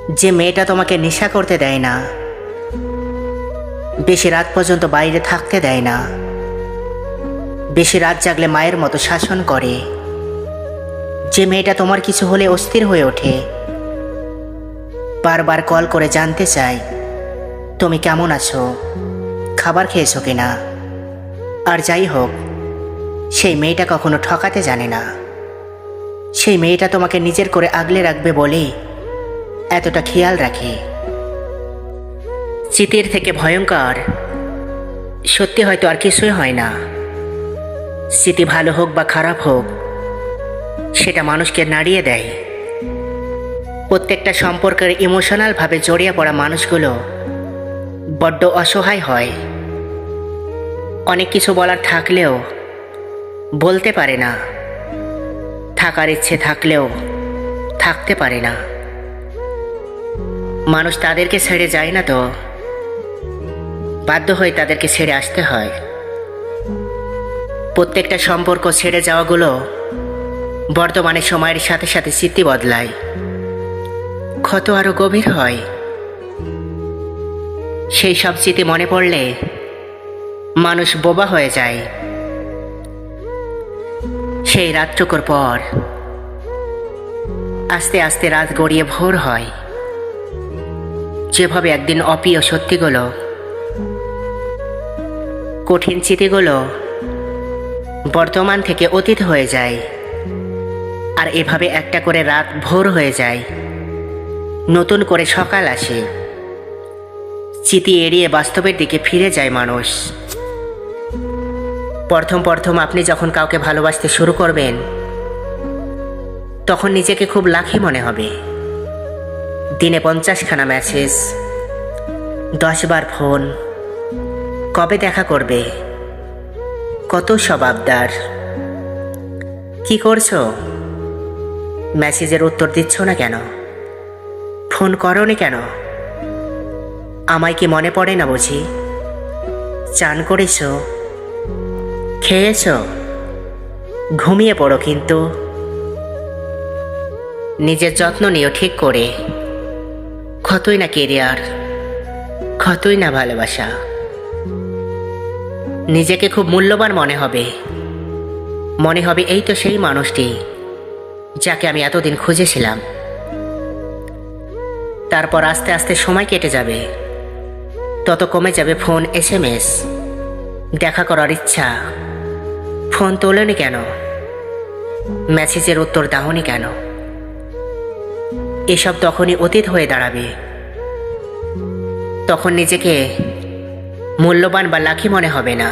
যে মেয়েটা তোমাকে নেশা করতে দেয় না, বেশি রাত পর্যন্ত বাইরে থাকতে দেয় না, বেশি রাত জাগলে মায়ের মতো শাসন করে, যে মেয়েটা তোমার কিছু হলে অস্থির হয়ে ওঠে, বারবার কল করে জানতে চায় তুমি কেমন আছো, খাবার খেয়েছো কিনা। আর যাই হোক, সেই মেয়েটা কখনো ঠকাতে জানে না। সেই মেয়েটা তোমাকে নিজের করে আগলে রাখবে বলেই এতটা খেয়াল রাখে। চিতির থেকে ভয়ঙ্কর সত্যি হয়তো আর কিছুই হয় না। স্মৃতি ভালো হোক বা খারাপ হোক, সেটা মানুষকে নাড়িয়ে দেয়। প্রত্যেকটা সম্পর্কের ইমোশনালভাবে জড়িয়ে পড়া মানুষগুলো বড্ড অসহায় হয়। অনেক কিছু বলার থাকলেও বলতে পারে না, থাকার ইচ্ছে থাকলেও থাকতে পারে না। মানুষ তাদেরকে ছেড়ে যায় না তো, বাধ্য হয়ে তাদেরকে ছেড়ে আসতে হয়। প্রত্যেকটা সম্পর্ক ছেড়ে যাওয়াগুলো বর্তমানে সময়ের সাথে সাথে স্মৃতি বদলায়, ক্ষত আরো গভীর হয়। সেই সব স্মৃতি মনে পড়লে মানুষ বোবা হয়ে যায়। সেই রাতটুকুর পর আস্তে আস্তে রাত গড়িয়ে ভোর হয়। যেভাবে একদিন অপ্রিয় সত্যিগুলো, কঠিন স্মৃতিগুলো বর্তমান থেকে অতীত হয়ে যায়, আর এভাবে একটা করে রাত ভোর হয়ে যায়, নতুন করে সকাল আসে। স্মৃতি এড়িয়ে বাস্তবের দিকে ফিরে যায় মানুষ। প্রথম প্রথম আপনি যখন কাউকে ভালোবাসতে শুরু করবেন, তখন নিজেকে খুব লাকি মনে হবে। দিনে 50খানা মেসেজ, 10 বার ফোন, কবে দেখা করবে, কত সব আবদার। কি করছো? মেসেজের উত্তর দিচ্ছ না কেন? ফোন করোনি কেন? আমায় কি মনে পড়ে না বুঝি? চান করেছো? খেয়েছো? ঘুমিয়ে পড়ো কিন্তু। নিজের যত্ন নিও ঠিক করে। কতই না কেরিয়ার, কতই না ভালোবাসা। নিজেকে খুব মূল্যবান মনে হবে। মনে হবে এই তো সেই মানুষটি যাকে আমি এতদিন খুঁজেছিলাম। তারপর আস্তে আস্তে সময় কেটে যাবে, তত কমে যাবে ফোন, SMS, দেখা করার ইচ্ছা। ফোন তোলেনি কেন? মেসেজের উত্তর দাওনি কেন? এসব তখনই অতীত হয়ে দাঁড়াবে। তখন নিজেকে মূল্যবান বা লাকি মনে হবে না।